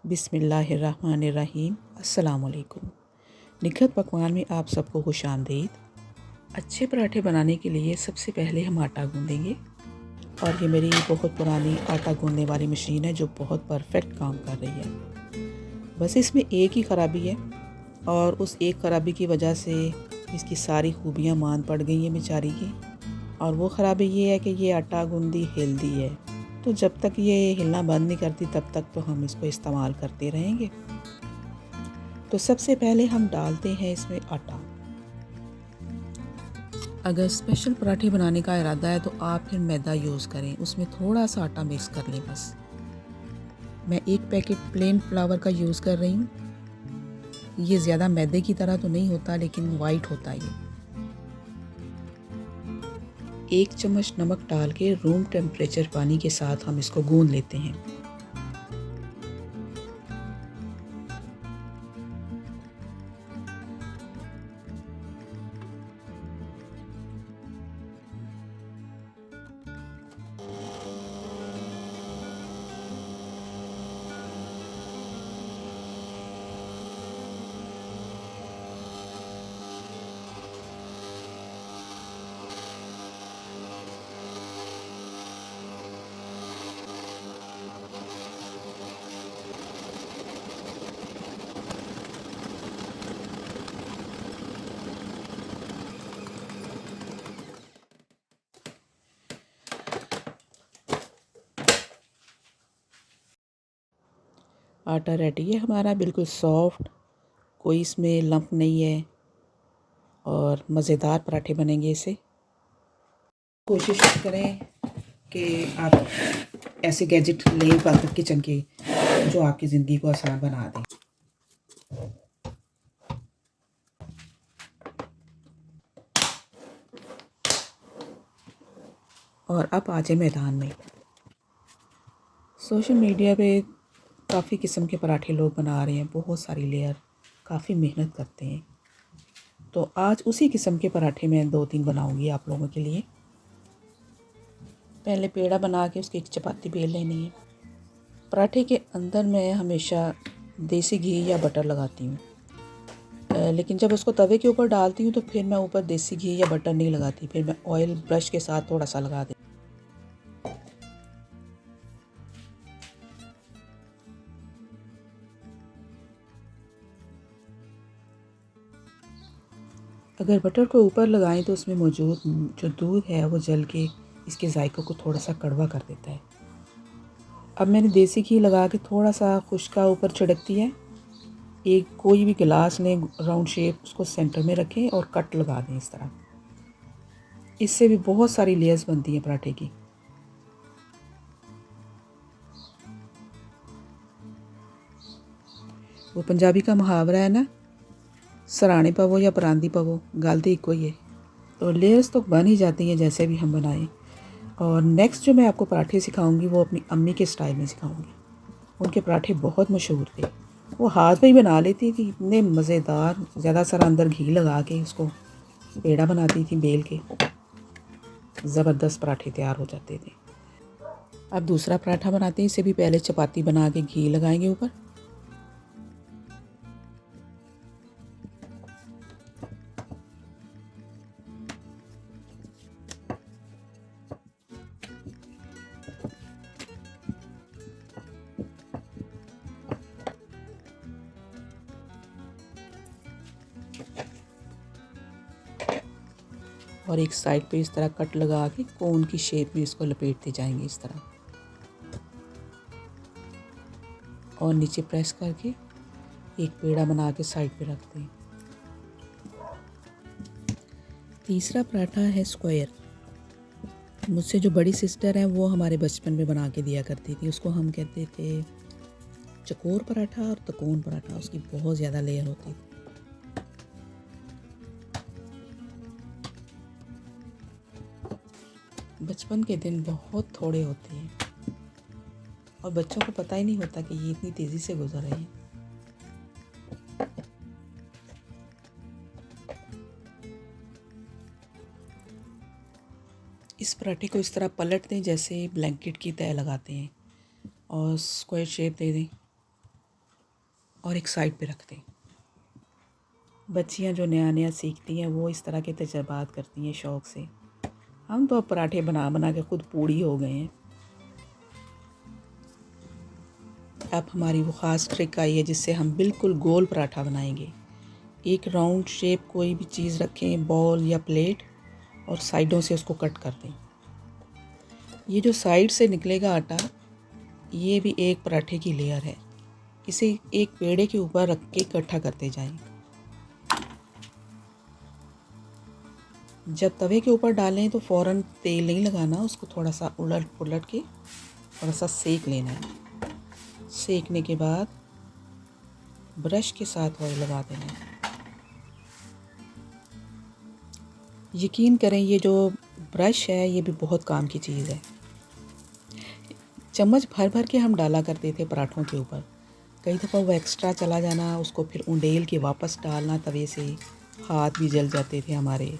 बिस्मिल्लाहिर्रहमानिर्रहीम। अस्सलाम वालेकुम। निखत पकवान में आप सबको खुशामदीद। अच्छे पराठे बनाने के लिए सबसे पहले हम आटा गूँधेंगे और ये मेरी बहुत पुरानी आटा गूँधने वाली मशीन है जो बहुत परफेक्ट काम कर रही है। बस इसमें एक ही ख़राबी है और उस एक ख़राबी की वजह से इसकी सारी खूबियाँ मान पड़ गई हैं बेचारी की। और वो ख़राबी ये है कि ये आटा गूँधी हिलती है, तो जब तक ये हिलना बंद नहीं करती तब तक तो हम इसको इस्तेमाल करते रहेंगे। तो सबसे पहले हम डालते हैं इसमें आटा। अगर स्पेशल पराठे बनाने का इरादा है तो आप फिर मैदा यूज़ करें, उसमें थोड़ा सा आटा मिक्स कर लें बस। मैं एक पैकेट प्लेन फ्लावर का यूज़ कर रही हूँ। ये ज़्यादा मैदे की तरह तो नहीं होता लेकिन वाइट होता है ये। 1 चम्मच नमक डाल के रूम टेम्परेचर पानी के साथ हम इसको गूँध लेते हैं। आटा रेडी है हमारा, बिल्कुल सॉफ्ट, कोई इसमें लंप नहीं है और मज़ेदार पराठे बनेंगे इससे। कोशिश करें कि आप ऐसे गैजेट लें पाकट किचन के जो आपकी ज़िंदगी को आसान बना दें। और अब आ जाए मैदान में। सोशल मीडिया पे काफ़ी किस्म के पराठे लोग बना रहे हैं, बहुत सारी लेयर, काफ़ी मेहनत करते हैं। तो आज उसी किस्म के पराठे मैं 2-3 बनाऊंगी आप लोगों के लिए। पहले पेड़ा बना के उसकी एक चपाती बेल लेनी है। पराठे के अंदर मैं हमेशा देसी घी या बटर लगाती हूँ, लेकिन जब उसको तवे के ऊपर डालती हूँ तो फिर मैं ऊपर देसी घी या बटर नहीं लगाती, फिर मैं ऑयल ब्रश के साथ थोड़ा सा लगा देती। अगर बटर को ऊपर लगाएं तो उसमें मौजूद जो दूध है वो जल के इसके जायकों को थोड़ा सा कड़वा कर देता है। अब मैंने देसी घी लगा के थोड़ा सा खुश्का ऊपर छिड़क दिया है। एक कोई भी गिलास लें राउंड शेप, उसको सेंटर में रखें और कट लगा दें इस तरह। इससे भी बहुत सारी लेयर्स बनती हैं पराठे की। वो पंजाबी का मुहावरा है ना, सराने पवो या परांदी पवो, गल तो इको ही है। तो लेयर्स तो बन ही जाती हैं जैसे भी हम बनाएं। और नेक्स्ट जो मैं आपको पराठे सिखाऊंगी वो अपनी अम्मी के स्टाइल में सिखाऊंगी। उनके पराठे बहुत मशहूर थे, वो हाथ में ही बना लेती थी, इतने मज़ेदार। ज़्यादा सारा अंदर घी लगा के उसको पेड़ा बनाती थी बेल के, ज़बरदस्त पराठे तैयार हो जाते थे। अब दूसरा पराठा बनाते हैं। इसे भी पहले चपाती बना के घी लगाएंगे ऊपर। और एक साइड पे इस तरह कट लगा के कोन की शेप में इसको लपेटते जाएंगे इस तरह, और नीचे प्रेस करके एक पेड़ा बना के साइड पे रखते हैं। तीसरा पराठा है स्क्वायर। मुझसे जो बड़ी सिस्टर है वो हमारे बचपन में बना के दिया करती थी। उसको हम कहते थे चकोर पराठा और तकोन पराठा, उसकी बहुत ज़्यादा लेयर होती थी। बचपन के दिन बहुत थोड़े होते हैं और बच्चों को पता ही नहीं होता कि ये इतनी तेज़ी से गुजर रहे हैं। इस पराठे को इस तरह पलट दें जैसे ब्लैंकेट की तह लगाते हैं और स्क्वायर शेप दे दें। और एक साइड पे रख दें। बच्चियां जो नया नया सीखती हैं वो इस तरह के तजर्बात करती हैं शौक़ से। हम तो अब पराठे बना बना के खुद पूड़ी हो गए हैं। अब हमारी वो ख़ास ट्रिक आई है जिससे हम बिल्कुल गोल पराठा बनाएंगे। एक राउंड शेप कोई भी चीज़ रखें, बॉल या प्लेट, और साइडों से उसको कट कर दें। ये जो साइड से निकलेगा आटा, ये भी एक पराठे की लेयर है। इसे एक पेड़े के ऊपर रख के इकट्ठा करते जाएं। जब तवे के ऊपर डालें तो फ़ौरन तेल नहीं लगाना, उसको थोड़ा सा उलट पुलट के थोड़ा सा सेक लेना है। सेकने के बाद ब्रश के साथ ऑयल लगा देना है। यकीन करें ये जो ब्रश है ये भी बहुत काम की चीज़ है। चम्मच भर भर के हम डाला करते थे पराठों के ऊपर। कई दफ़ा वो एक्स्ट्रा चला जाना, उसको फिर उंडेल के वापस डालना तवे से, हाथ भी जल जाते थे हमारे।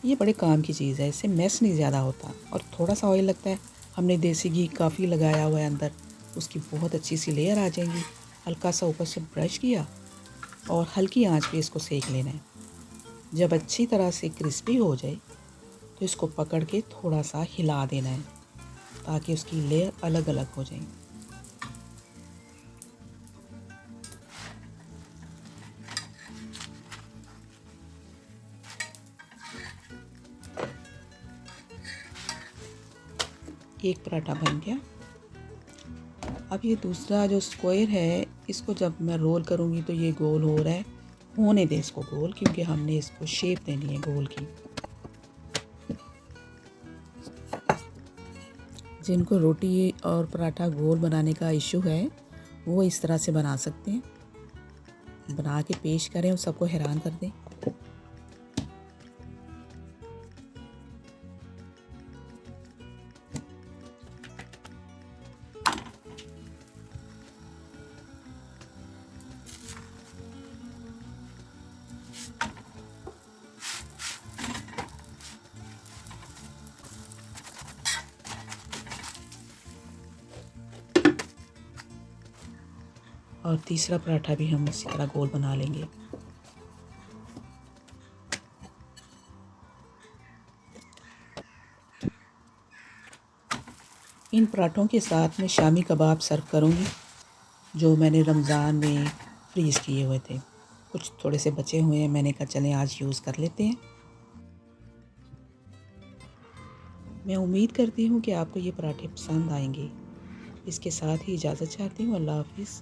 ये बड़े काम की चीज़ है, इससे मैस नहीं ज़्यादा होता और थोड़ा सा ऑयल लगता है। हमने देसी घी काफ़ी लगाया हुआ है अंदर, उसकी बहुत अच्छी सी लेयर आ जाएंगी। हल्का सा ऊपर से ब्रश किया और हल्की आंच पे इसको सेक लेना है। जब अच्छी तरह से क्रिस्पी हो जाए तो इसको पकड़ के थोड़ा सा हिला देना है ताकि उसकी लेयर अलग अलग हो जाए। एक पराठा बन गया। अब ये दूसरा जो स्क्वायर है, इसको जब मैं रोल करूँगी तो ये गोल हो रहा है। होने दें इसको गोल, क्योंकि हमने इसको शेप देनी है गोल की। जिनको रोटी और पराठा गोल बनाने का इशू है वो इस तरह से बना सकते हैं। बना के पेश करें और सबको हैरान कर दें। और तीसरा पराठा भी हम इसी तरह गोल बना लेंगे। इन पराठों के साथ मैं शामी कबाब सर्व करूँगी, जो मैंने रमज़ान में फ्रीज़ किए हुए थे। कुछ थोड़े से बचे हुए हैं, मैंने कहा चलें आज यूज़ कर लेते हैं। मैं उम्मीद करती हूँ कि आपको ये पराठे पसंद आएंगे। इसके साथ ही इजाज़त चाहती हूँ। अल्लाह हाफ़िज़।